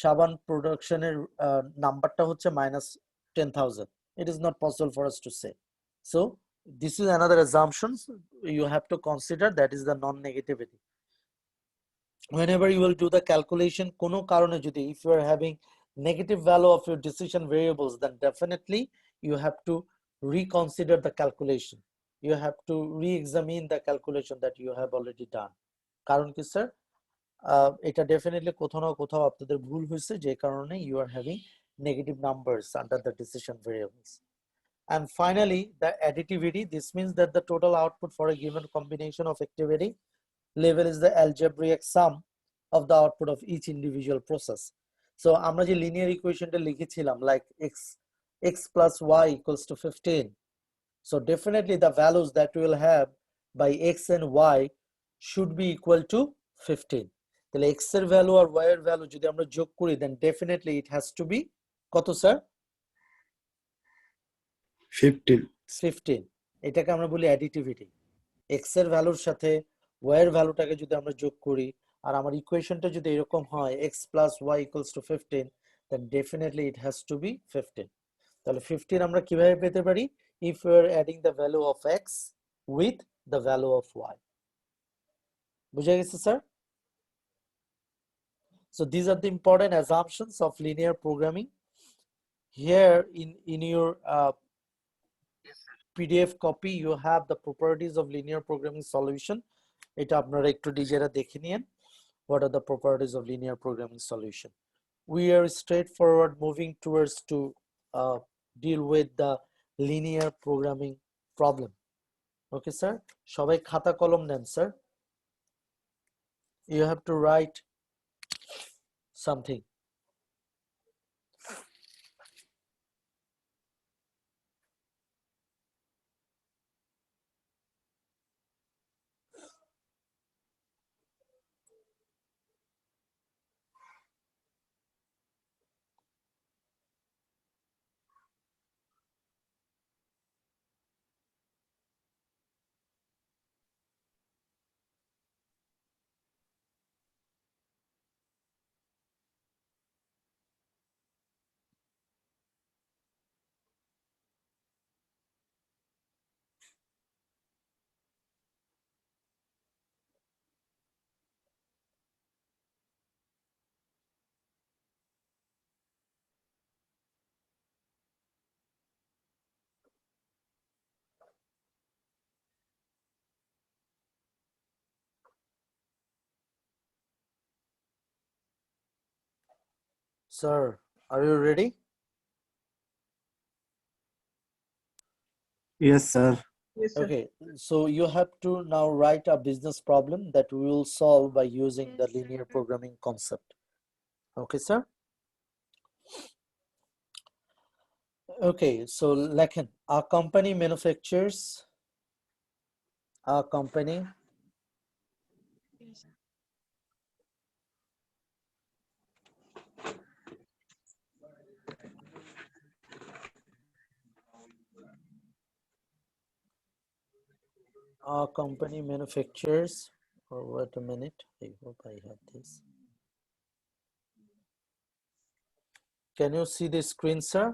সাবান প্রোডাকশনের নাম্বারটা হচ্ছে -10,000, it is not possible for us to say. So this is another assumption you have to consider, that is the non-negativity. Whenever you will do the calculation, কোনো কারণে যদি, if you are having negative value of your decision variables, then definitely you have to reconsider the calculation. You have to re-examine the calculation that you have already done. কারণ কি sir, এটা definitely কোথাও না কোথাও আপনাদের ভুল হয়েছে, যে কারণে you are having negative numbers under the decision variables. And finally, the additivity. This means that the total output for a given combination of activity level is the algebraic sum of the output of each individual process. So আমরা যে linear equationটা লিখেছিলাম, like x plus y equals to 15. So definitely the values that we will have by x and y should be equal to 15. তাহলে x এর value আর y এর value যদি আমরা যোগ করি, then definitely it has to be কত sir? 15. এটাকে আমরা বলি অ্যাডিটিভিটি। x এর ভ্যালুর সাথে y এর ভ্যালুটাকে যদি আমরা যোগ করি, আর আমার ইকুয়েশনটা যদি এরকম হয় x plus y equals to 15, then definitely it has to be 15. তাহলে 15 আমরা কিভাবে পেতে পারি? If we are adding the value of x with the value of y. বুঝা গেছে sir? So these are the important assumptions of linear programming. Here in your PDF copy you have the properties of linear programming solution. এটা আপনারা একটু নিজেরা দেখে নিন, what are the properties of linear programming solution. We are straightforward moving towards to deal with the linear programming problem. Okay sir, সবাই খাতা কলম নেন sir. You have to write something. Sir, are you ready? Yes, sir. Yes, sir. Okay, so you have to now write a business problem that we will solve by using the linear programming concept. Okay, sir? Okay, so লেখেন, our company manufactures, our company manufactures, or wait a minute, I hope I have this. Can you see the screen, sir?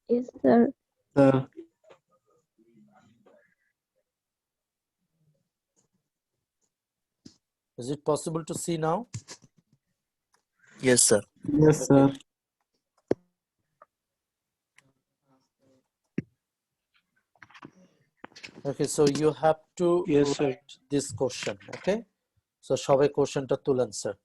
Yes, sir. Sir. Is it possible to see now? Yes, sir. Yes, sir. Okay, so you have to Yes, sir. write this question. Okay, so সবাই কোশ্চেনটা তুলেন sir.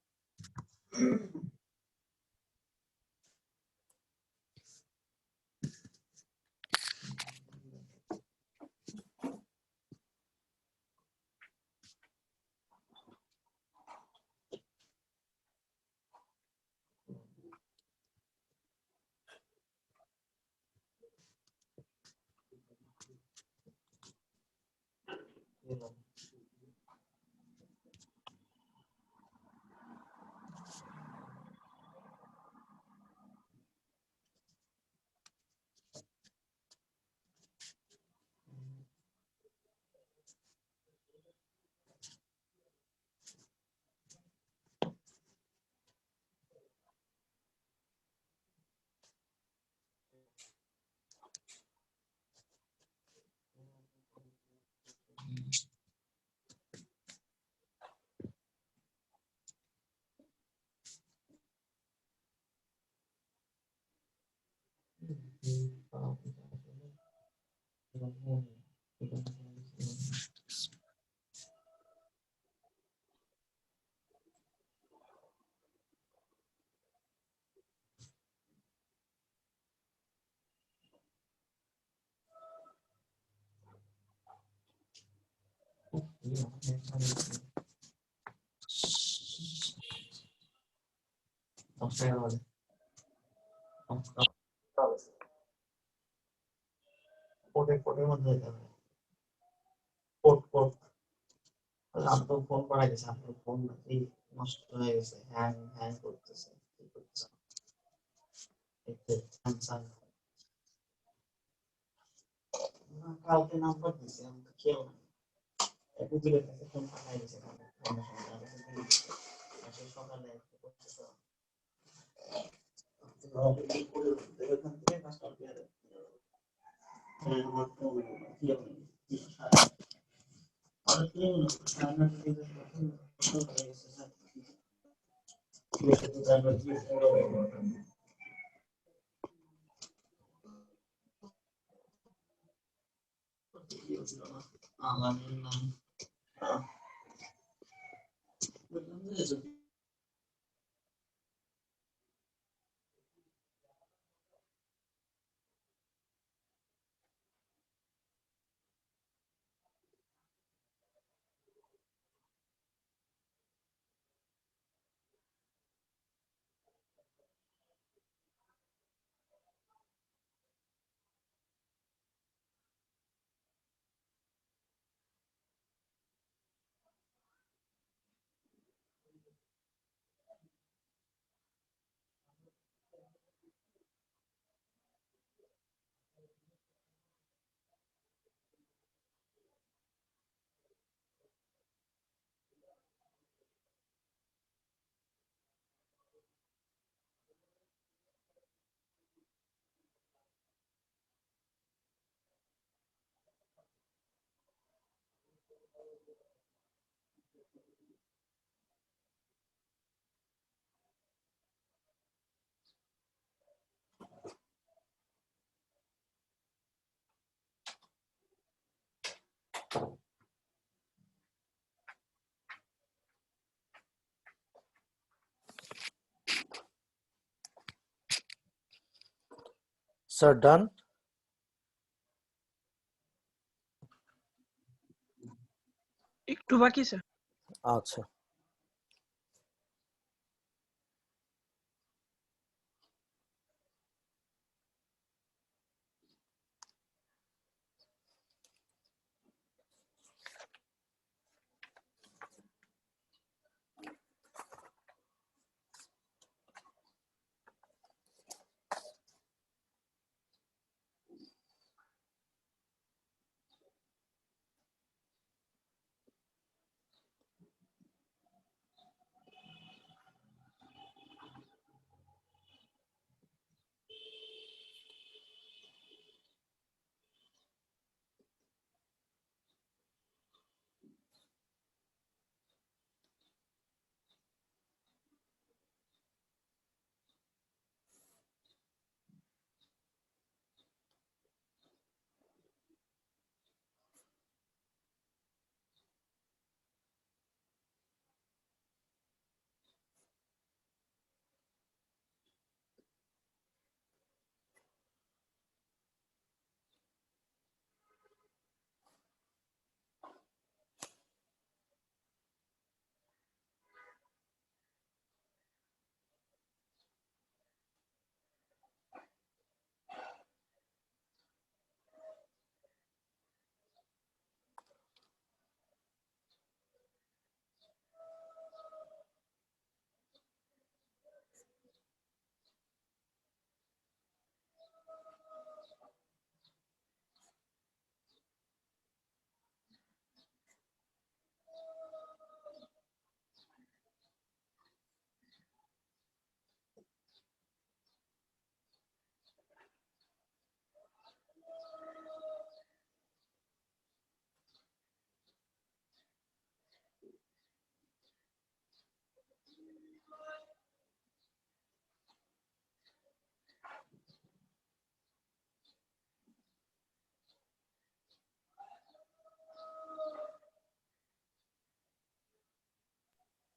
Sir, done? একটু বাকি sir. আচ্ছা।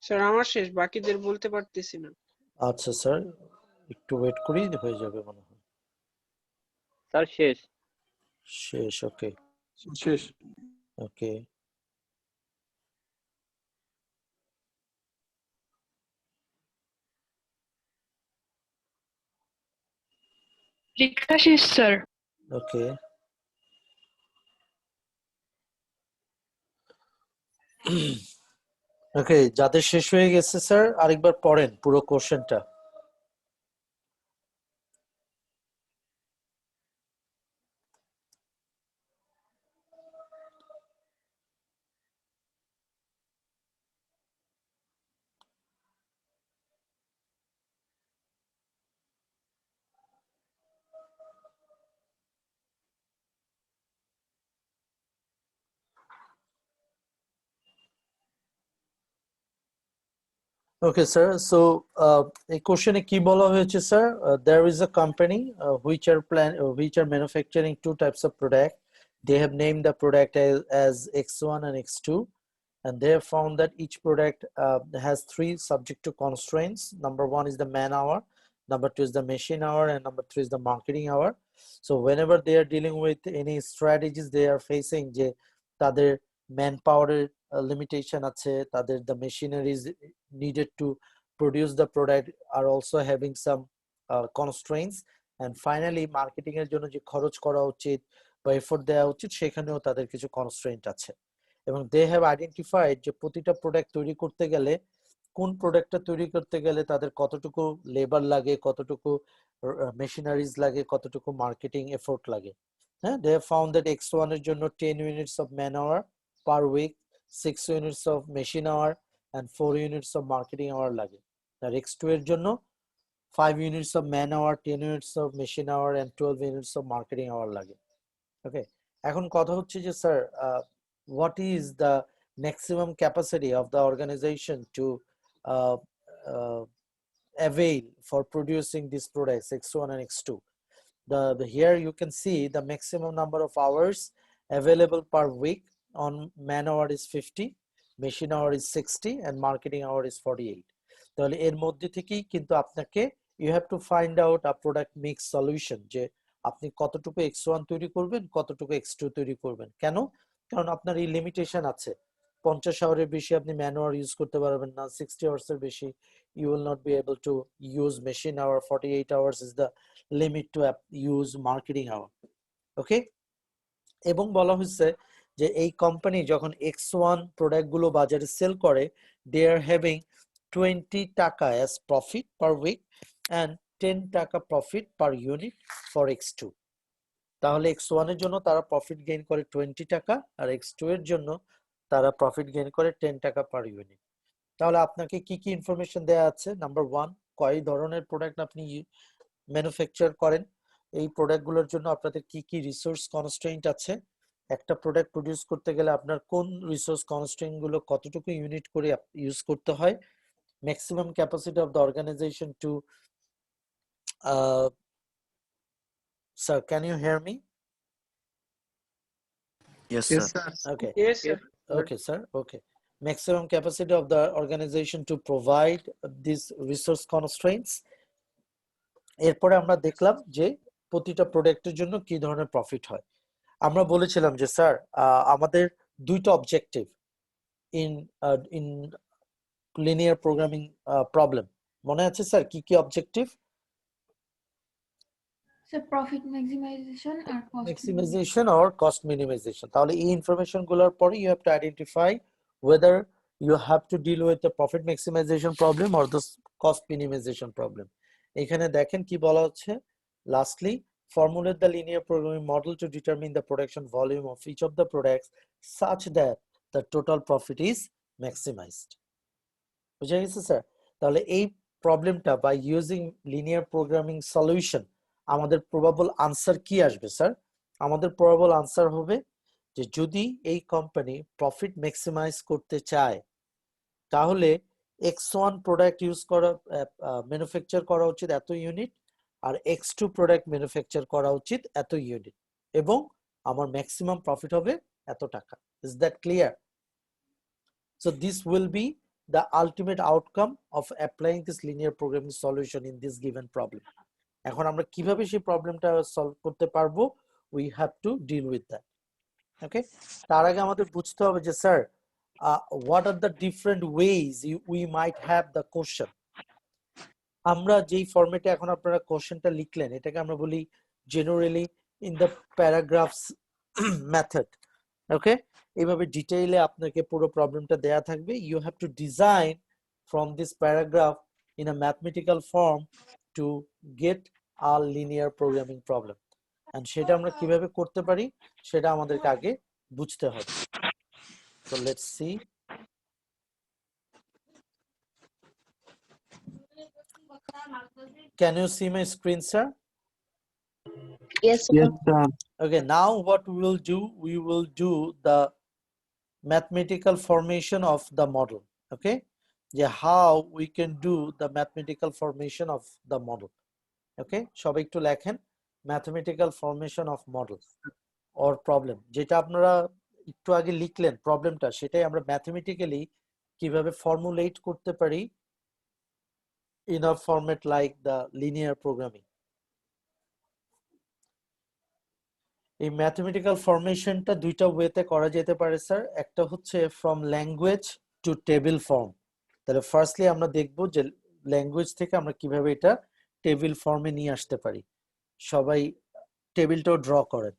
Sir আমার শেষ, বাকিদের বলতে পারতেছি না। আচ্ছা স্যার, একটু ওয়েট করি, হয়ে যাবে মনে হয়। স্যার শেষ। শেষ, ওকে শেষ। ওকে। লেখা শেষ স্যার। ওকে, ওকে, যাদের শেষ হয়ে গেছে স্যার আরেকবার পড়েন পুরো কোশ্চেনটা। Okay, sir. So, a question কি বলা হয়েছে sir? There is a company which are manufacturing two types of product. They have named the product as X1 and X2, and they have found that each product has three subject to constraints. Number one is the man hour, number two is the machine hour, and number three is the marketing hour. So, whenever they are dealing with any strategies they are facing, যে তাদের manpower limitation আছে, তাদের the machineries needed to produce the product are also having some constraints, and finally marketing এর জন্য যে খরচ করা উচিত বা এফোর্ট দেওয়া উচিত সেখানেও তাদের কিছু কনস্ট্রেন্ট আছে। এবং দে হ্যাভ আইডেন্টিফাইড যে প্রতিটা প্রোডাক্ট তৈরি করতে গেলে, কোন প্রোডাক্টটা তৈরি করতে গেলে তাদের কতটুকু লেবার লাগে, কতটুকু মেশিনারিজ লাগে, কতটুকু মার্কেটিং এফোর্ট লাগে। হ্যাঁ, they have found that X1 এর জন্য 10 units of man hour per week, 6 units of machine hour and 4 units of marketing hour লাগে। আর X2 এর জন্য 5 units of man hour, 10 units of machine hour and 12 units of marketing hour লাগে। ওকে, এখন কথা হচ্ছে যে sir, what is the maximum capacity of the organization to uh, uh, avail for producing these products X1 and X2? Here you can see the maximum number of hours available per week on man hour is 50, machine hour is 60, and marketing hour is 48. তাহলে এর মধ্যে থেকেই কিন্তু আপনাকে you have to find out a product mix solution, যে আপনি কতটুকু X1 তৈরি করবেন, কতটুকু X2 তৈরি করবেন। কেন? কারণ আপনার এই লিমিটেশন আছে, 50 আওয়ারের বেশি আপনি ম্যান আওয়ার ইউজ করতে পারবেন না, 60 আওয়ার্স এর বেশি you will not be able to use machine hour, 48 hours is the limit to use marketing hour. ওকে, এবং বলা হচ্ছে যে এই কোম্পানি যখন X1 প্রোডাক্ট গুলো বাজারে সেল করে, they are having 20 টাকা as profit per week and 10 টাকা profit per unit for X2. তাহলে X1 এর জন্য তারা প্রফিট গেইন করে 20 টাকা, আর X2 এর জন্য তারা প্রফিট গেইন করে 10 টাকা পার ইউনিট। তাহলে আপনাকে কি কি ইনফরমেশন দেয়া আছে? নাম্বার 1, কয় ধরনের প্রোডাক্ট আপনি ম্যানুফ্যাকচার করেন, এই প্রোডাক্টগুলোর জন্য আপনাদের কি কি রিসোর্স কনস্ট্রেইন্ট আছে, একটা প্রোডাক্ট প্রডিউস করতে গেলে আপনার কোন রিসোর্স কনস্ট্রেইন্ট গুলো কতটুকু ইউনিট করে ইউজ করতে হয়, maximum capacity of the organization to sir, can you hear me? Yes, Yes, sir. sir. Okay, Yes, sir. okay sir, okay. Maximum capacity of the organization to provide these resource constraints. এরপরে আমরা দেখলাম যে প্রতিটা প্রোডাক্টের জন্য কি ধরনের profit হয়। আমরা বলেছিলাম যে স্যার আমাদের দুইটা objective in linear programming problem, মনে আছে স্যার কি কি objective? So profit maximization or cost Maximization or cost minimization. তাহলে এই ইনফরমেশন গুলোর পরে you have to identify whether you have to deal with the profit maximization problem or the cost minimization problem. এখানে দেখেন কি বলা হচ্ছে, lastly formulate the linear programming model to determine the production volume of each of the products such that the total profit is maximized. বুঝা গেছে sir? তাহলে এই প্রবলেমটা by using linear programming solution আমাদের প্রবাবল আনসার কি আসবে sir? আমাদের probable answer হবে যে যদি এই কোম্পানি প্রফিট ম্যাক্সিমাইজ করতে চায় তাহলে X1 প্রোডাক্ট ইউজ করা ম্যানুফ্যাকচার করা উচিত এত ইউনিট, আর X2 প্রোডাক্ট ম্যানুফ্যাকচার করা উচিত এত ইউনিট, এবং আমার ম্যাক্সিমাম প্রফিট হবে এত টাকা। Is that clear? So this will be the ultimate outcome of applying this linear programming solution in this given problem. এখন আমরা কিভাবে সেই প্রবলেমটা সলভ করতে পারবো, we have to deal with that. Okay, তার আগে আমাদের বুঝতে হবে যে sir what are the different ways we might have the question. আমরা যেই ফরম্যাটে এখন আপনারা কোশ্চেনটা লিখলেন এটাকে আমরা বলি generally in the paragraphs method. Okay, এইভাবে ডিটেইলে আপনাকে পুরো প্রবলেমটা দেয়া থাকবে, you have to design from this paragraph in a mathematical form to get a linear programming problem. And সেটা আমরা কিভাবে করতে পারি সেটা আমাদেরকে আগে বুঝতে হবে। So let's see. Can you see my screen, sir? Yes, sir. Yes, sir. Okay, now what we will do, we will do the mathematical formation of the model. Okay, yeah, how we can do the mathematical formation of the model. Okay, সবাই একটু লেখেন mathematical formation of model or problem, যেটা আপনারা একটু আগে লিখলেন প্রবলেমটা, সেটাই আমরা ম্যাথমেটিক্যালি কিভাবে ফর্মুলেট করতে পারি in a format like the linear programming. এই ম্যাথমেটিক্যাল ফরমেশনটা দুইটা ওয়েতে করা যেতে পারে স্যার। একটা হচ্ছে from language to table form. তাহলে ফার্স্টলি আমরা দেখব যে ল্যাঙ্গুয়েজ থেকে আমরা কিভাবে এটা টেবিল ফর্মে নিয়ে আসতে পারি। সবাই টেবিলটাও ড্র করেন।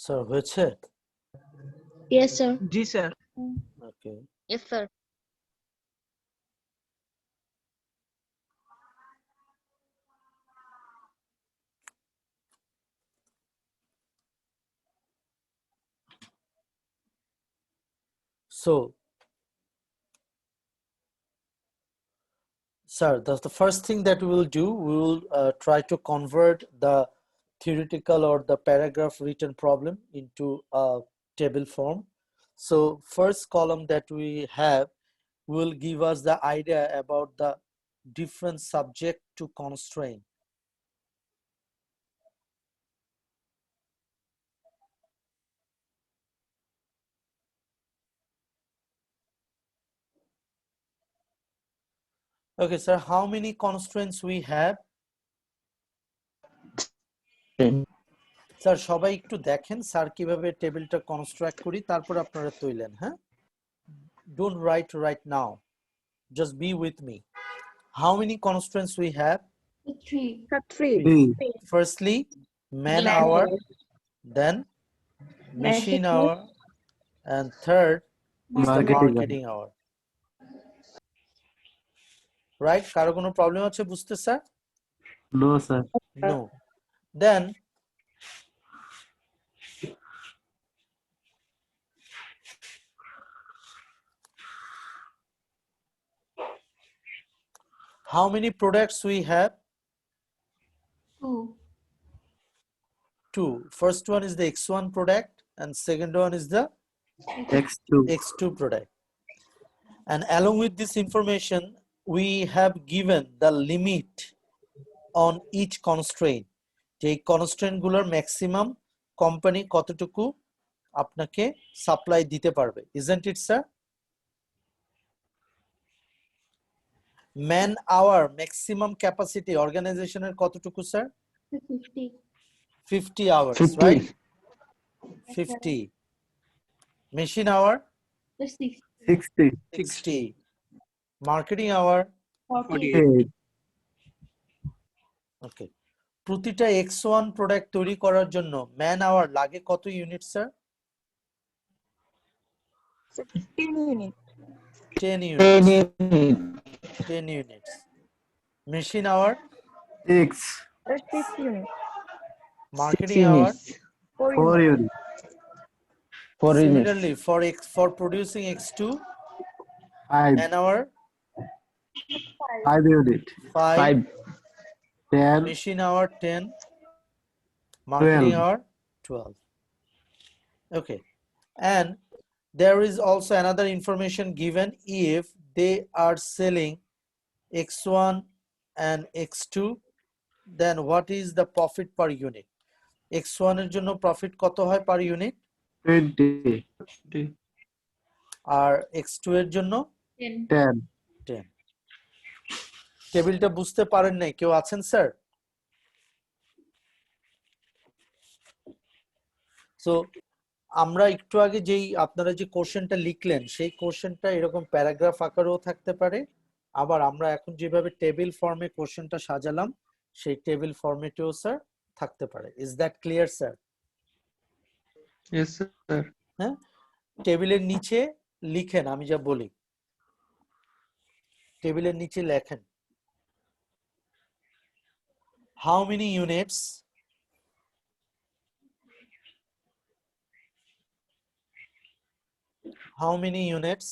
স্যার হয়েছে? Yes, sir. G sir. Okay, Yes, sir. so sir, that's the first thing that we will do. We will try to convert the theoretical or the paragraph written problem into a table form. So first column that we have will give us the idea about the different subject to constraint. Okay, sir, how many constraints we have? Sir সবাই একটু দেখেন sir কিভাবে টেবিলটা construct করি, তারপর আপনারা তুইলেন। হ্যাঁ, don't write right now, just be with me. How many constraints we have? Three. Three. Firstly, man Man hour, hour. then machine Machine hour, and third is the Marketing hour. marketing hour. Right? কারো কোনো problem আছে বুঝতে sir? No, sir. No. Then How many products we have? 2. 2. First one is the X1 product and second one is the X2. X2 product. And along with this information, we have given the limit on each constraint. এই constraint গুলোর maximum company কতটুকু আপনাকে supply দিতে পারবে, isn't it sir? Man hour maximum capacity অর্গানাইজেশনের কতটুকু sir? 50. 50 hours, right? 50. Machine hour? 60. 60. Marketing hour? 8. Okay. প্রতিটা X1 product তৈরি করার জন্য ম্যান আওয়ার লাগে কত unit sir? 10 units. 10 units. Machine hour? 6. Marketing hour? 4 units. Similarly, for producing X2, 5. an hour? 5 units. 5. 10. Machine hour? 10. Marketing 12. hour? 12. Okay. And there is also another information given if they are selling X1 and X2, then what is the profit per unit? X1 এর জন্য profit কত হয় per unit 20. আর X2 এর জন্য 10. 10. টেবিলটা বুঝতে পারেন নাই কেউ আছেন স্যার? সো আমরা একটু আগে যেই আপনারা যে কোশ্চেনটা লিখলেন সেই কোশ্চেনটা এরকম প্যারাগ্রাফ আকারেও থাকতে পারে, আবার আমরা এখন যেভাবে টেবিল ফর্মে কোশ্চেনটা সাজালাম সেই টেবিল ফর্মেটেও স্যার থাকতে পারে। Is that clear sir? Yes, sir. হ্যাঁ, টেবিলের নিচে লিখেন, আমি যা বলি টেবিলের নিচে লেখেন how many units how many units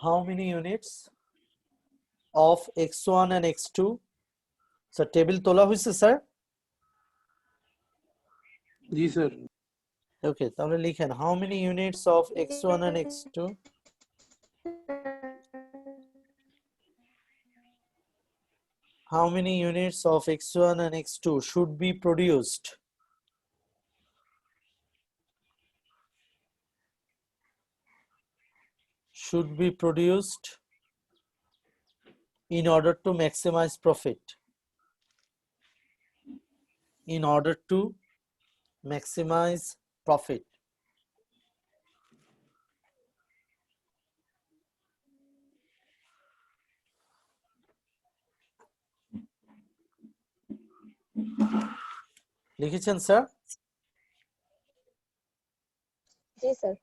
how many units of X1 and X2? So table তোলা হয়েছে স্যার? জি স্যার। Okay, তাহলে লিখেন how many units of X1 and X2? How many units of X1 and X2 should be produced? Should be produced in order to maximize profit. In order to maximize profit. লিখেছেন sir? Ji sir.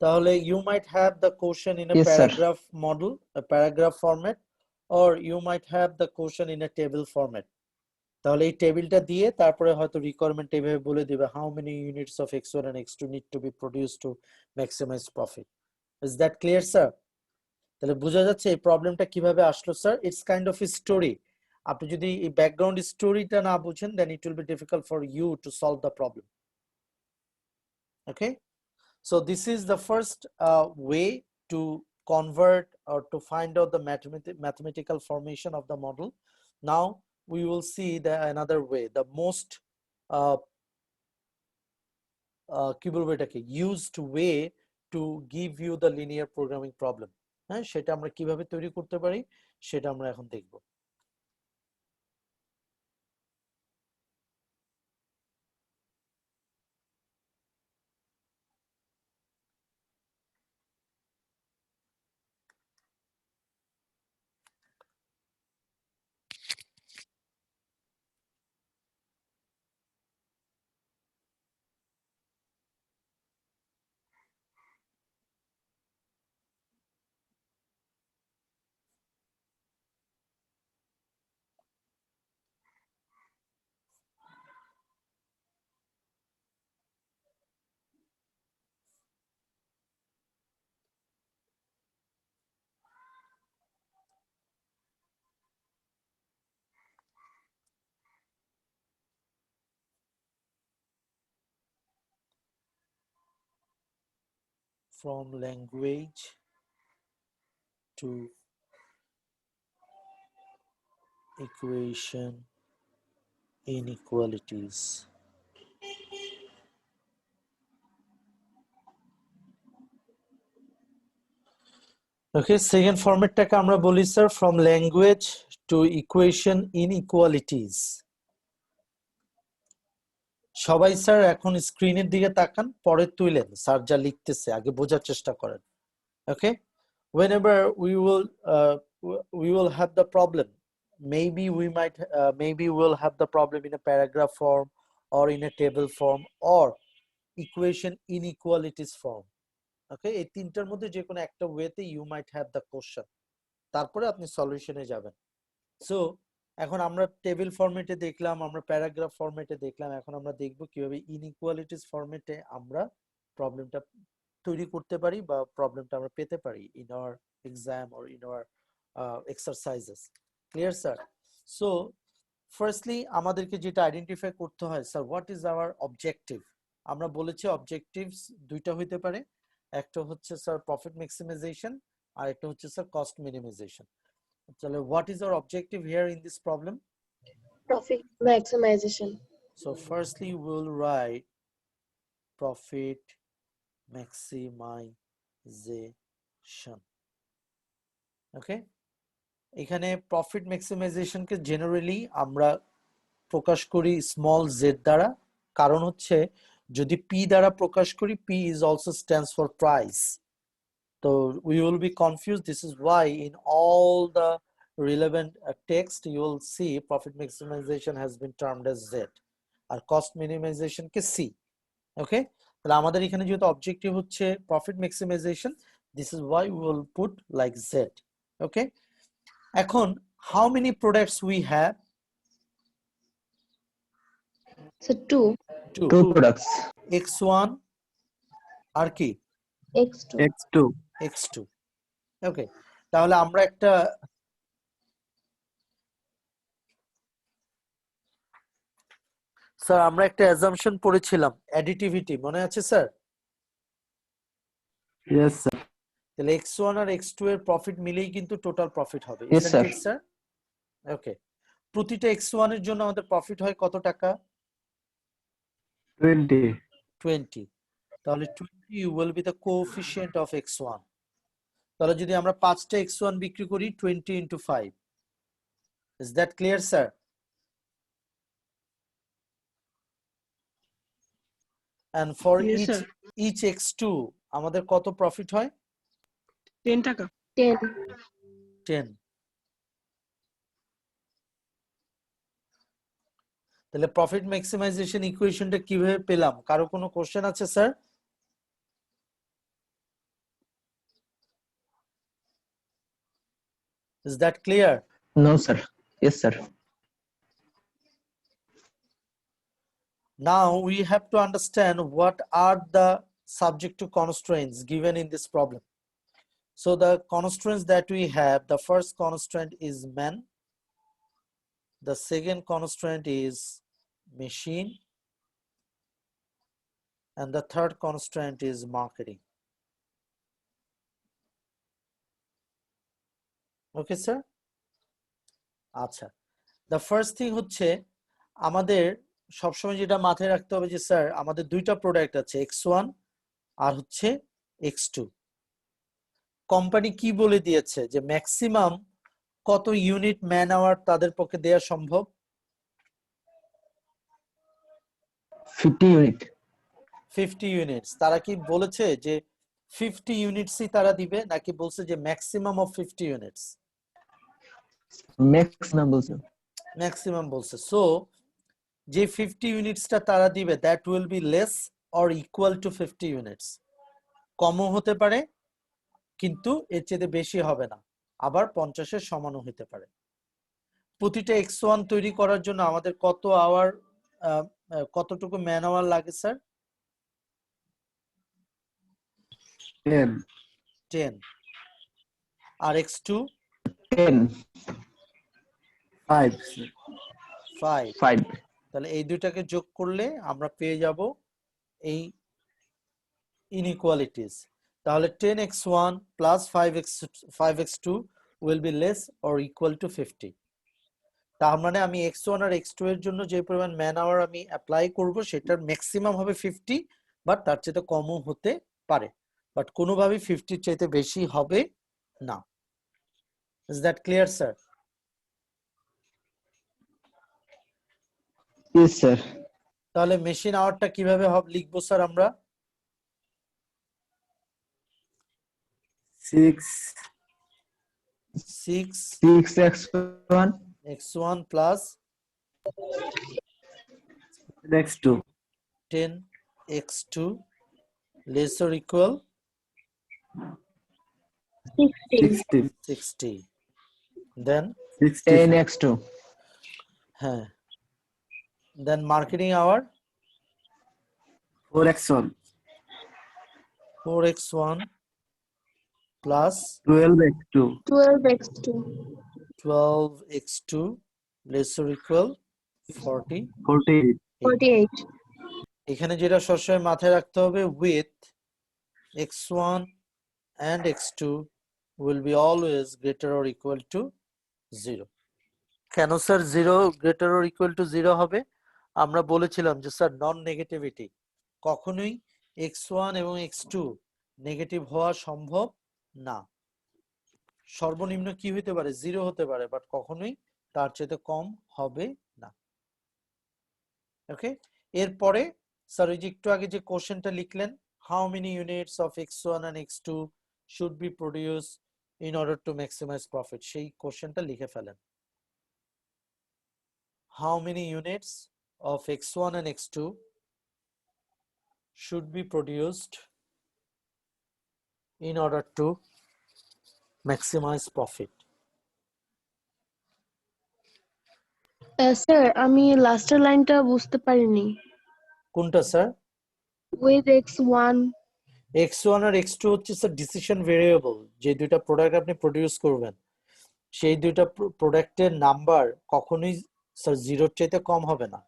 তাহলে you might have the question in a Yes, sir. paragraph model, a paragraph format, or you might have the question in a table format. তাহলে এই টেবিলটা দিয়ে তারপরে হয়তো requirement এইভাবে বলে দিবে how many units of X1 and X2 need to be produced to maximize profit. Is that clear sir? তাহলে বোঝা যাচ্ছে এই প্রবলেমটা কিভাবে আসলো sir? It's kind of a story. আপনি যদি এই ব্যাকগ্রাউন্ড স্টোরিটা না বুঝেন then it will be difficult for you to solve the problem. Okay, so this is the first way to convert or to find out the mathematical formation of the model. Now we will see the another way, the most কি বলবো এটাকে used way to give you the linear programming problem. হ্যাঁ, সেটা আমরা কিভাবে তৈরি করতে পারি সেটা আমরা এখন দেখব। from language to equation inequalities. Okay, second ফরম্যাটটাকে আমরা বলি sir from language to equation inequalities. সবাই স্যার এখন স্ক্রিনের দিকে তাকান, পরে তুইলেন স্যার যা লিখতেছে আগে বোঝার চেষ্টা করেন। ওকে, whenever we will have the problem, maybe we'll have the problem in a paragraph form or in a table form or equation inequalities form. ওকে, এই তিনটার মধ্যে যে কোনো একটা ওয়েতে you might have the question, তারপরে আপনি সলিউশনে যাবেন। সো এখন আমরা টেবিল ফরম্যাটে দেখলাম, আমরা প্যারাগ্রাফ ফরম্যাটে দেখলাম, এখন আমরা দেখব কিভাবে ইনইকুয়ালিটিস ফরম্যাটে আমরা প্রবলেমটা তৈরি করতে পারি বা প্রবলেমটা আমরা পেতে পারি in our exam or in our exercises. Clear sir? So firstly আমাদেরকে যেটা আইডেন্টিফাই করতে হয় sir, what is our objective. আমরা বলেছি অবজেক্টিভস দুইটা হইতে পারে, একটা হচ্ছে স্যার প্রফিট ম্যাক্সিমাইজেশন আর একটা হচ্ছে sir cost minimisation. So what is our objective here in this problem? Profit maximization. So firstly we'll write profit maximization. Okay, এখানে প্রফিট ম্যাক্সিমাইজেশন কে জেনারেলি আমরা প্রকাশ করি স্মল z দ্বারা, কারণ হচ্ছে যদি p দ্বারা প্রকাশ করি p is also stands for price. So we will be confused. This is why in all the relevant text you will see profit maximization has been termed as Z R cost minimization K C. Okay, তাহলে আমাদের এখানে যেহেতু objective হচ্ছে profit maximization, this is why we will put like Z. Okay, এখন how many products we have? So two. Two products. X1 আর কি X2. X2. X2. Okay, তাহলে আমরা একটা স্যার আমরা একটা অ্যাজাম্পশন পড়েছিলাম অ্যাডিটিভিটি, মনে আছে স্যার? Yes, sir. তাহলে x1 আর x2 এর প্রফিট মিলেই কিন্তু টোটাল প্রফিট হবে, Yes, isn't sir. it, sir? Okay, প্রতিটা x1 এর জন্য আমাদের প্রফিট হয় কত টাকা? 20. 20। তাহলে 20 will be the coefficient of x1. তাহলে যদি আমরা 5টা x1 বিক্রি করি 20 into 5, is that clear, sir? And for Yes, sir. each x2 আমাদের কত প্রফিট হয়? 10 টাকা। 10. 10। তাহলে প্রফিট ম্যাক্সিমাইজেশন ইকুয়েশনটা কিভাবে পেলাম? কারো কোনো কোশ্চেন আছে sir? Is that clear? No, sir. Yes, sir. Now we have to understand what are the subject to constraints given in this problem. So the constraints that we have, the first constraint is man, the second constraint is machine, and the third constraint is marketing. Okay, sir? আচ্ছা, the first thing হচ্ছে আমাদের সবসময় যেটা মাথায় রাখতে হবে যে sir আমাদের দুইটা প্রোডাক্ট আছে, x1 আর হচ্ছে x2। কোম্পানি কি বলে দিয়েছে যে ম্যাক্সিমাম কত ইউনিট ম্যান আওয়ার তাদের পক্ষে দেওয়া সম্ভব? 50 unit. 50 ইউনিটস। তারা কি বলেছে যে 50 ইউনিটসই তারা দিবে, নাকি বলছে যে maximum of 50 units? Maximum also. Maximum বলছে। সো যে 50 ইউনিটসটা তারা দিবে that will be less or equal to 50 units. কমও হতে পারে কিন্তু এর চেয়ে বেশি হবে না, আবার 50 এর সমানও হতে পারে। প্রতিটা x1 তৈরি করার জন্য আমাদের কত আওয়ার, কতটুকু ম্যান আওয়ার লাগে স্যার? 10. 10। আর x2? 10. 5, sir. 5। 5. তাহলে এই দুইটাকে যোগ করলে আমরা পেয়ে যাব এই ইনইকুয়ালিটিস। তাহলে 10x1 plus 5x2 will be less or equal to 50. তার মানে আমি x1 আর x2 এর জন্য যে পরিমাণ ম্যান আওয়ার আমি অ্যাপ্লাই করব সেটার ম্যাক্সিমাম হবে 50, বাট তার চাইতে কমও হতে পারে, বাট কোনোভাবেই 50 এর চাইতে বেশি হবে না। Is that clear sir? Yes, sir. তাহলে মেশিন আওয়ারটা কিভাবে লিখবো স্যার আমরা? 6 6x1 6x1 plus x2 10x2 less or equal 60. 60 60. Then 60 10x2 হ্যাঁ, then marketing hour 4x1 4x1 plus 12x2 12x2. 12x2 less or equal 40. 48 48. এখানে যেটা সবসময় মাথায় রাখতে হবে, with x1 and x2 will be always greater or equal to 0. কেন sir 0 greater or equal to 0 হবে? আমরা বলেছিলাম যে স্যার নন নেগেটিভিটি, কখনোই x1 এবং x2 নেগেটিভ হওয়া সম্ভব না। সর্বনিম্ন কি হতে পারে? 0 হতে পারে, বাট কখনোই তার চেয়ে কম হবে না। ওকে, এরপরে স্যার ওই যে একটু আগে যে কোশ্চেনটা লিখলেন, how many units of x1 and x2 should be produce in order to maximize profit, সেই কোশ্চেনটা লিখে ফেলেন। How many units of x1 and x2 should be produced in order to maximize profit. Sir আমি লাস্টের লাইনটা বুঝতে পারিনি। কোনটা sir? with x1 x1 R x2 হচ্ছে স্যার ডিসিশন ভেরিয়েবল, যে দুইটা প্রোডাক্ট আপনি প্রডিউস করবেন সেই দুইটা প্রোডাক্টের নাম্বার কখনোই স্যার 0-র চাইতে কম হবে না,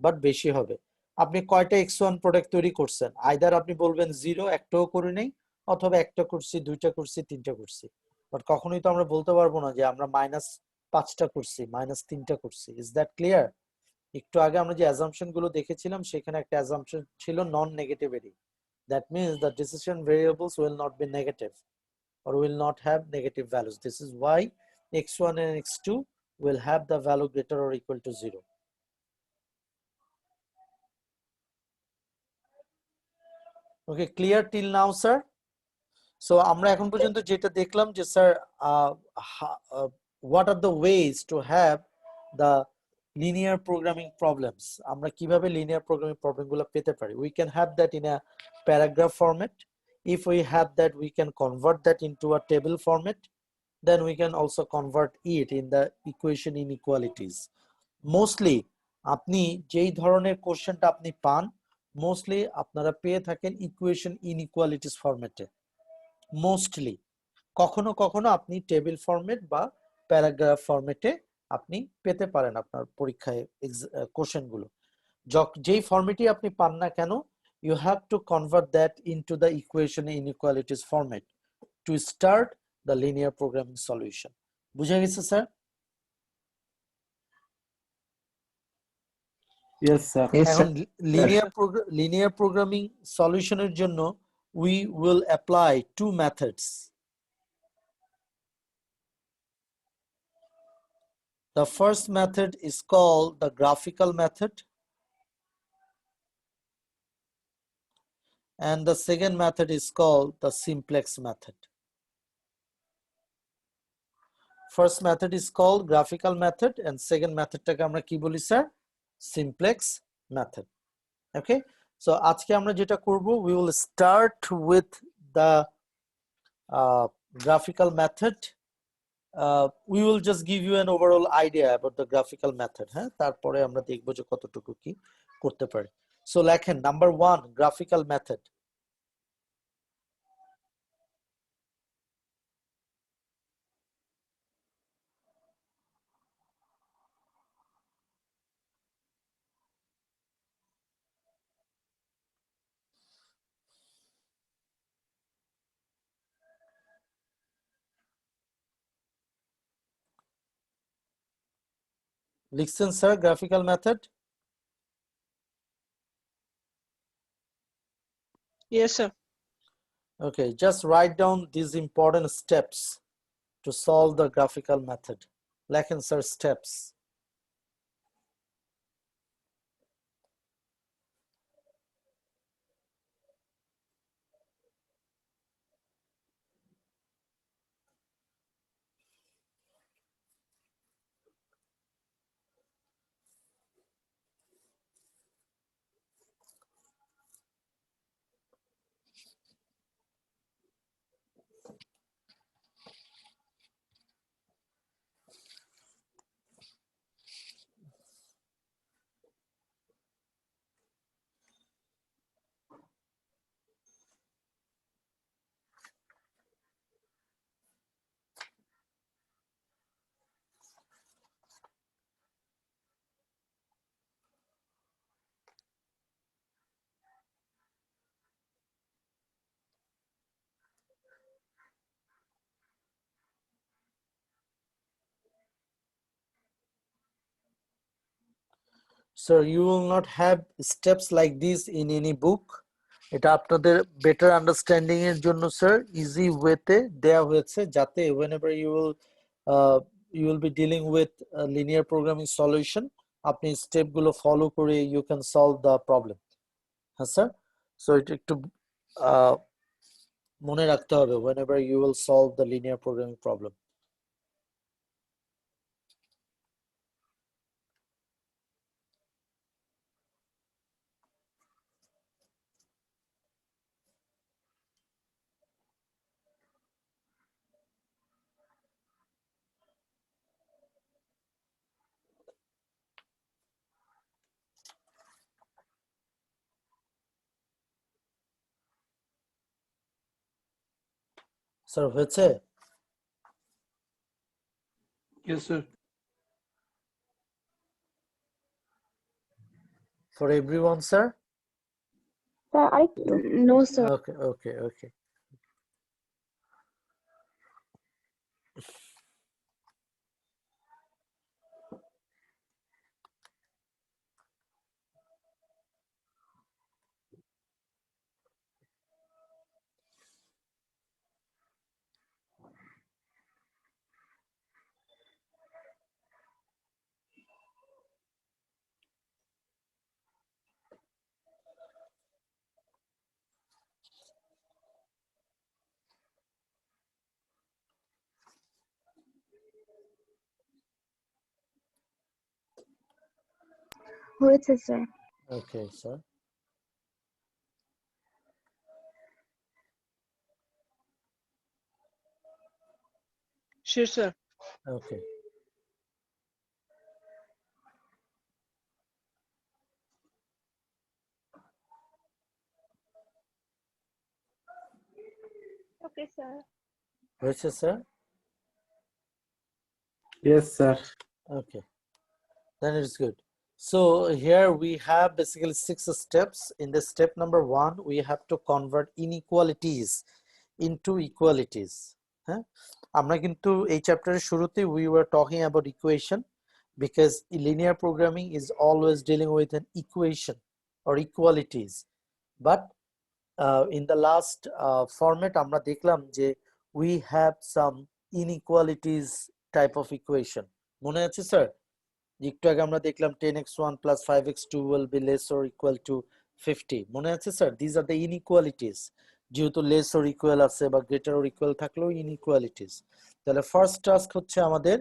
বাট বেশি হবে। আপনি কয়টা x1 প্রোডাক্ট তৈরি করছেন? আইদার আপনি বলবেন 0, একটাও করে নেই, অথবা একটা করছি, দুইটা করছি, তিনটা করছি, বাট কখনোই তো আমরা বলতে পারবো না যে আমরা -5টা করছি, -3টা করছি। Is that clear? একটু আগে আমরা যে অ্যাজাম্পশন গুলো দেখেছিলাম সেখানে একটা অ্যাজাম্পশন ছিল নন negativity. That means the decision variables will not be negative or will not have negative values. This is why x1 and x2 will have the value greater or equal to 0. Okay, clear till now, sir? So আমরা এখন পর্যন্ত যেটা দেখলাম যে sir what are the ways to have the linear programming problems, আমরা কিভাবে linear programming problem গুলো পেতে পারি? We can have that in a paragraph format. If we have that, we can convert that into a table format. Then we can also convert it in the equation inequalities. Mostly আপনি যেই ধরনের কোশ্চেনটা আপনি পান, mostly আপনারা পেয়ে থাকেন equation inequalities ফরম্যাটে। মোস্টলি কখনো কখনো আপনি টেবিল ফরম্যাট বা প্যারাগ্রাফ ফরম্যাটে আপনি পেতে পারেন আপনার পরীক্ষায় কোশ্চেনগুলো। যেই ফরম্যাটই আপনি পান না কেন, you have to convert that into the equation inequalities format to start the linear programming solution. বুঝা গেছে স্যার? yes sir Yes, এখন sir. linear programming সলিউশনের জন্য we will apply two methods. The first method is called the graphical method, and the second method is called the simplex method. First method is called graphical method and second method টাকে আমরা কি বলি sir? Simplex method. Okay, so আজকে আমরা যেটা করব, we will start with the graphical method. We will just give you an overall idea about the graphical method. হ্যাঁ, তারপরে আমরা দেখব যে কতটুকু কি করতে পারি। So লেখেন নাম্বার 1 graphical method. লিখছেন sir graphical method? Yes, sir. Okay, just write down these important steps to solve the graphical method. লেখেন sir steps. So you will not have steps like this in any book. এটা আপনাদের better understanding এর জন্য sir easy ওয়েতে দেয়া হয়েছে, যাতে whenever you will be dealing with linear programming solution, আপনি স্টেপ গুলো ফলো করে you can solve the problem. হ্যাঁ স্যার, so এটা একটু মনে রাখতে হবে whenever you will solve the linear programming problem. Sir হয়েছে? Yes, sir. For everyone, sir? No, sir. Okay. হয়েছে sir. Okay, sir. Sure, sir. Okay. Okay, sir. হয়েছে, sir? Yes, sir. Okay. Then it's good. So here we have basically 6 steps. In the step number 1, we have to convert inequalities into equalities. হ্যাঁ, আমরা কিন্তু এই চ্যাপ্টারের শুরুতে we were talking about equation, because linear programming is always dealing with an equation or equalities. But in the last format আমরা দেখলাম যে we have some inequalities type of equation. মনে আছে স্যার? একটু আগে আমরা দেখলাম 10x1 plus 5x2 will be less or equal to 50. মনে আছে sir? These are the inequalities. যেহেতু less or equal আছে বা greater or equal থাকলেও inequalities. তাহলে ফার্স্ট টাস্ক হচ্ছে আমাদের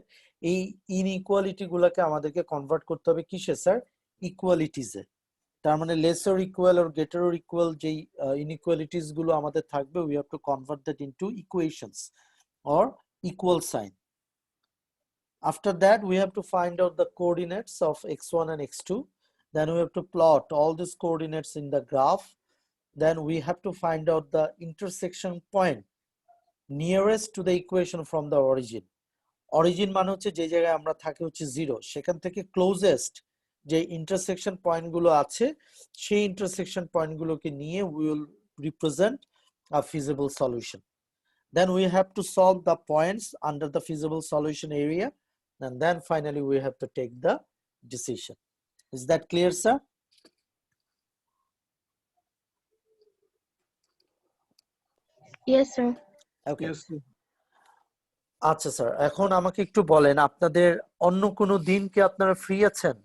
এই ইনইকুয়ালিটি গুলোকে আমাদেরকে কনভার্ট করতে হবে কিসে স্যার? ইকুয়ালিটিজে। তার মানে less or equal or greater or equal যেই inequalities গুলো আমাদের থাকবে, we have to convert that into equations or equal sign. After that, we have to find out the coordinates of x1 and x2. Then we have to plot all these coordinates in the graph. Then we have to find out the intersection point nearest to the equation from the origin. Origin মানে হচ্ছে যে জায়গায় আমরা থাকি হচ্ছে 0, সেখান থেকে closest যে ইন্টারসেকশন পয়েন্ট গুলো আছে সেই ইন্টারসেকশন পয়েন্ট গুলোকে নিয়ে we will represent a feasible solution. Then we have to solve the points under the feasible solution area, and then finally we have to take the decision. Is that clear, sir? Yes, sir. Okay. Yes, sir. আচ্ছা sir, এখন আমাকে একটু বলেন আপনাদের অন্য কোনো দিন কি আপনারা ফ্রি আছেন?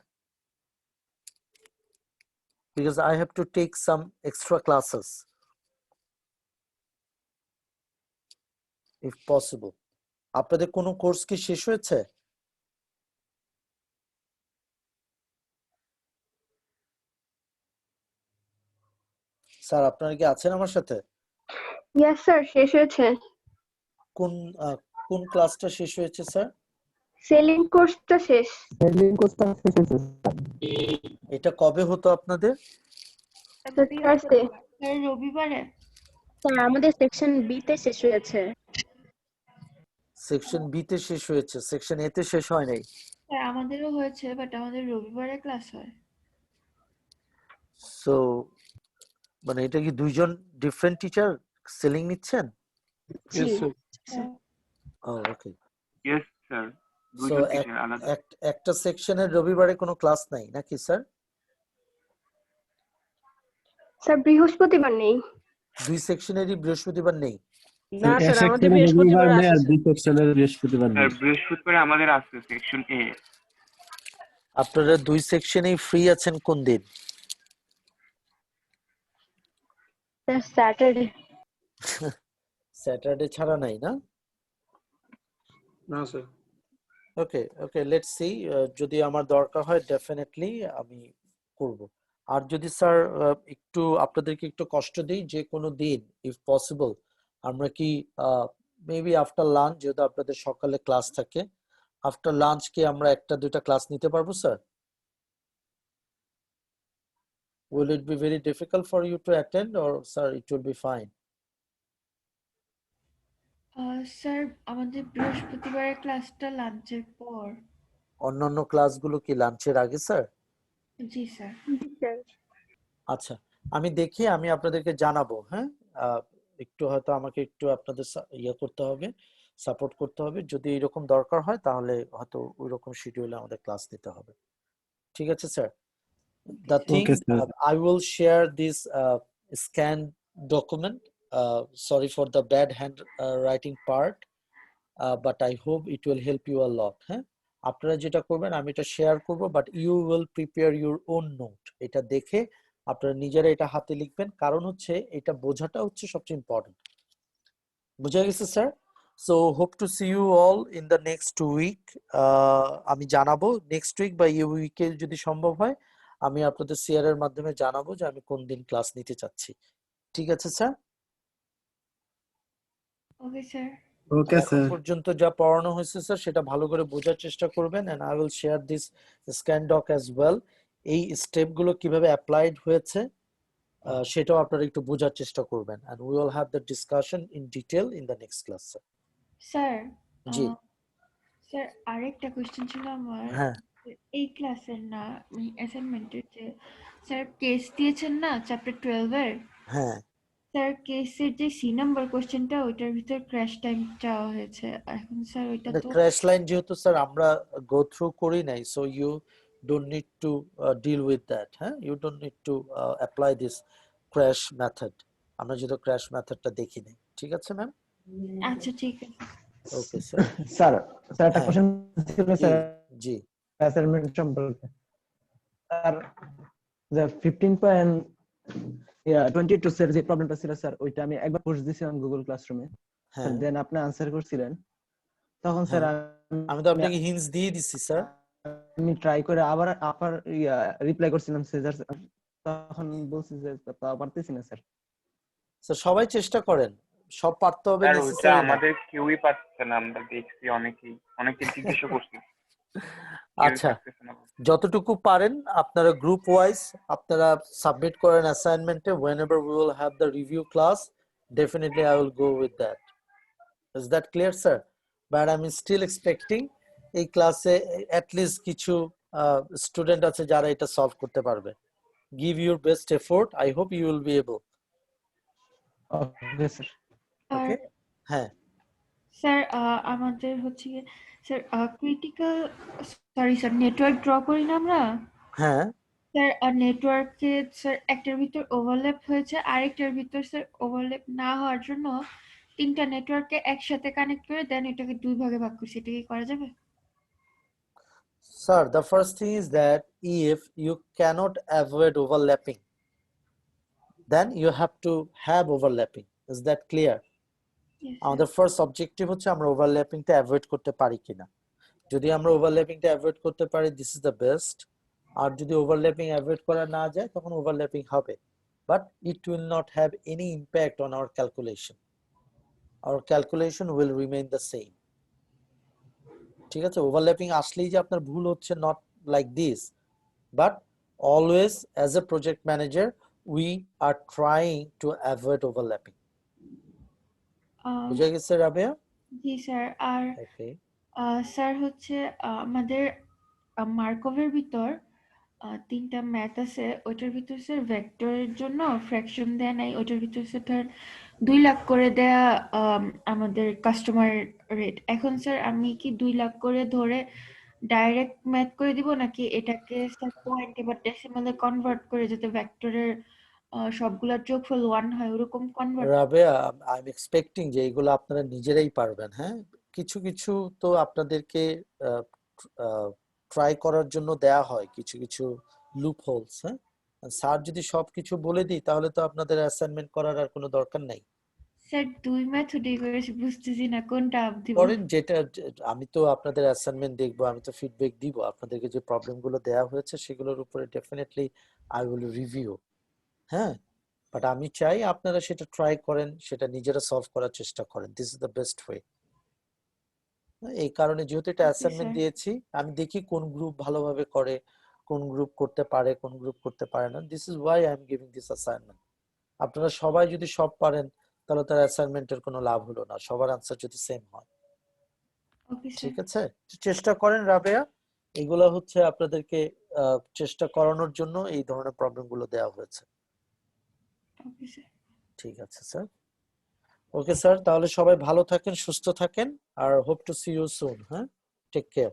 Because I have to take some extra classes if possible. আপনাদের কোনো কোর্স কি শেষ হয়েছে? স্যার আপনারা কি আছেন আমার সাথে? Yes, sir. শেষ হয়েছে। কোন কোন ক্লাসটা শেষ হয়েছে স্যার? সেলিং কোর্সটা শেষ। এটা কবে হতো আপনাদের? থার্সডে। স্যার রবিবারে। স্যার আমাদের সেকশন বি তে শেষ হয়েছে। সেকশন বি তে শেষ হয়েছে, সেকশন এ তে শেষ হয় নাই। স্যার আমাদেরও হয়েছে, বাট আমাদের রবিবারে ক্লাস হয়। সো মানে এটা কি দুইজন ডিফারেন্ট টিচার সেলিং নিচ্ছেন? Yes, sir. ওকে। Yes, sir. সো দুইজন টিচার আলাদা। একটা সেকশনের রবিবারে কোনো ক্লাস নাই নাকি স্যার? স্যার বৃহস্পতিবার নেই। দুই সেকশনেরই বৃহস্পতিবার নেই? না স্যার, আমাদের বৃহস্পতিবার আছে আর স্যার। বি সেকশনের বৃহস্পতিবার স্যার নেই। বৃহস্পতিবার আমাদের আছে সেকশন এ। আপনারা দুই সেকশনেই ফ্রি আছেন কোন দিন? Sir Saturday. স্যাটারডে ছাড়া নাই না? না sir. Okay okay, let's see, যদি আমার দরকার হয় ডেফিনেটলি আমি করব। আর যদি স্যার একটু আপনাদেরকে একটু কষ্ট দিই, যে কোনো দিন ইফ পসিবল আমরা কি মেবি আফটার লাঞ্চ, যেহেতু আপনাদের সকালে ক্লাস থাকে, আফটার লাঞ্চ কি আমরা একটা দুইটা ক্লাস নিতে পারবো sir? Will it be very difficult for you to attend, or sir it will be fine? Sir আমাদের বৃহস্পতিবারের ক্লাসটা লাঞ্চের পর। অন্যান্য ক্লাসগুলো কি লাঞ্চের আগে স্যার? জি স্যার। আচ্ছা, আমি দেখি, আমি আপনাদেরকে জানাবো। হ্যাঁ, একটু হয়তো আমাকে একটু আপনাদের ইয়ে করতে হবে, সাপোর্ট করতে হবে। যদি এরকম দরকার হয় তাহলে হয়তো ওই রকম শিডিউলে আমাদের ক্লাস নিতে হবে। ঠিক আছে sir? The thing, Okay, sir. I will share this scanned document. Sorry for the bad handwriting part, but I hope it will help you a lot. হ্যাঁ, আপনারা যেটা করবেন আমি এটা শেয়ার করব, but you will prepare your own note. এটা দেখে আপনারা নিজেরা এটা হাতে লিখবেন, কারণ হচ্ছে এটা বোঝাটা হচ্ছে সবচেয়ে ইম্পর্টেন্ট। বুঝা গেছে sir? So hope to see you all in the next week. আমি জানাবো নেক্সট উইক বা এই উইকে যদি সম্ভব হয়, আমি আপনাদের শেয়ার এর মাধ্যমে জানাবো যে আমি কোন দিন ক্লাস নিতে চাচ্ছি। ঠিক আছে স্যার? Okay sir. ওকে এখন স্যার। পর্যন্ত যা পড়ানো হয়েছে স্যার সেটা ভালো করে বোঝার চেষ্টা করবেন, and I will share this scan doc as well. এই স্টেপগুলো কিভাবে অ্যাপ্লাইড হয়েছে সেটাও আপনারা একটু বোঝার চেষ্টা করবেন, and we will have the discussion in detail in the next class sir. Sir ji. Sir আরেকটা কোশ্চেন ছিল আমার। হ্যাঁ এই ক্লাসের না অ্যাসাইনমেন্টের যে স্যার কেস দিয়েছেন না চ্যাপ্টার 12 এর, হ্যাঁ, স্যার কেসের যে সি নাম্বার কোশ্চেনটা ওইটার ভিতর ক্র্যাশ টাইম চাওয়া হয়েছে। এখন স্যার ওইটা the তো crash line যেহেতু স্যার আমরা go through করি নাই, so you don't need to deal with that. হ্যাঁ, you don't need to apply this crash method. আমরা যেহেতু crash মেথডটা দেখি নাই। ঠিক আছে ম্যাম? আচ্ছা ঠিক আছে। Okay sir. স্যার স্যার একটা হ্যাঁ। কোশ্চেন ছিল জি স্যার জি অ্যাসাইনমেন্ট সম্পর্কে। স্যার যে 15.22 এর যে প্রবলেমটা ছিল স্যার, ওইটা আমি একবার পুশ দিয়েছিলাম গুগল ক্লাসরুমে, হ্যাঁ দেন আপনি আনসার করছিলেন। তখন স্যার আমি তো আপনাকে হিন্টস দিয়ে দিছি স্যার। আমি ট্রাই করে আবার রিপ্লাই করছিলাম সিজার, তখন বলছি যে পারতেছি না স্যার। স্যার সবাই চেষ্টা করেন, সব পারতে হবে স্যার ওইটা নেসেসারি না। আমাদের কেউই পারছে না, আমরা দেখছি অনেকে জিজ্ঞাসা করছি। কেউই আচ্ছা, পারতেছে না। যতটুকু পারেন আপনারা গ্রুপ ওয়াইজ আপনারা সাবমিট করেন অ্যাসাইনমেন্টে। whenever we will have the review class, definitely I will go with that. Is that clear sir? But I'm still expecting এই ক্লাসে at least কিছু স্টুডেন্ট আছে যারা এটা সলভ করতে পারবে। Give your best effort, I hope you will be able. Okay sir. আর Okay? হ্যাঁ স্যার আমাদের হচ্ছে গিয়ে sir critical sir network draw করি না আমরা হ্যাঁ স্যার নেটওয়ার্কে স্যার একটার ভিতর ওভারল্যাপ হয়েছে আরেকটার ভিতর স্যার ওভারল্যাপ না হওয়ার জন্য 3টা নেটওয়ার্ককে একসাথে কানেক্ট করে দেন এটাকে 2 ভাগে ভাগ করছি এটা কি করা যাবে? Sir, the first thing is that if you cannot avoid overlapping, then you have to have overlapping. Is that clear? Yes, sir. আমাদের ফার্স্ট অবজেক্টিভ হচ্ছে আমরা ওভারল্যাপিংটা অ্যাভয়েড করতে পারি কিনা। যদি আমরা ওভারল্যাপিংটা অ্যাভয়েড করতে পারি, দিস ইজ দ্য বেস্ট। আর যদি ওভারল্যাপিং অ্যাভয়েড করা না যায় তখন ওভারল্যাপিং হবে, but it will not have any impact on our calculation. Our calculation will remain the same. ঠিক আছে, ওভারল্যাপিং আসলেই যে আপনার ভুল হচ্ছে, not like this, but always as a project manager we are trying to avoid overlapping. বুঝা গেছে রাবেয়া? জি স্যার। আর ওকে, স্যার হচ্ছে আমাদের মার্কভের ভিতর 3টা ম্যাথ আছে, ওইটার ভিতর স্যার ভেক্টরের জন্য ফ্র্যাকশন দেয়া নাই, ওইটার ভিতর স্যার ধর 2 লাখ করে দেয়া আমাদের কাস্টমার রেট। এখন স্যার আমি কি 2 লাখ করে ধরে ডাইরেক্ট ম্যাথ করে দিব নাকি এটাকে স্যার পয়েন্ট বা ডেসিমালে কনভার্ট করে যাতে ভেক্টরের সবগুলা যোগফল 1 হয় ওরকম convert? Rabeya, I am expecting যে এগুলো আপনারা নিজেরাই পারবেন। হ্যাঁ, কিছু কিছু তো আপনাদেরকে ট্রাই করার জন্য দেয়া হয়, কিছু কিছু লুপ হোলস। হ্যাঁ, স্যার যদি সবকিছু বলে দিই তাহলে তো আপনাদের অ্যাসাইনমেন্ট করার আর কোনো দরকার নাই। স্যার 2 মেথডই করেছি, বুঝতেছি না কোনটা দিব। করেন যেটা, আমি তো আপনাদের অ্যাসাইনমেন্ট দেখবো, আমি তো ফিডব্যাক দিব, আপনাদেরকে যে প্রবলেমগুলো দেয়া হয়েছে সেগুলোর উপরে ডেফিনেটলি আই উইল রিভিউ। হ্যাঁ, বাট আমি চাই আপনারা সেটা ট্রাই করেন, সেটা নিজেরা সলভ করার চেষ্টা করেন। This is the best way. এই কারণে যেহেতু এটা ওকে অ্যাসাইনমেন্ট স্যার। দিয়েছি, আমি দেখি কোন গ্রুপ ভালোভাবে করে, কোন গ্রুপ করতে পারে, কোন গ্রুপ করতে পারে না। This is Y I am giving this assignment. আপনারা সবাই যদি সব পারেন তাহলে তার অ্যাসাইনমেন্টের কোনো লাভ হলো না, সবার আনসার যদি সেম হয়। Okay sir. ঠিক আছে, চেষ্টা করেন রাবেয়া। এগুলো হচ্ছে আপনাদেরকে চেষ্টা করানোর জন্য এই ধরনের প্রবলেমগুলো দেওয়া হয়েছে। Okay sir. ঠিক আছে স্যার। ওকে স্যার, তাহলে সবাই ভালো থাকেন, সুস্থ থাকেন, আর hope to see you soon. হ্যাঁ, টেক কেয়ার।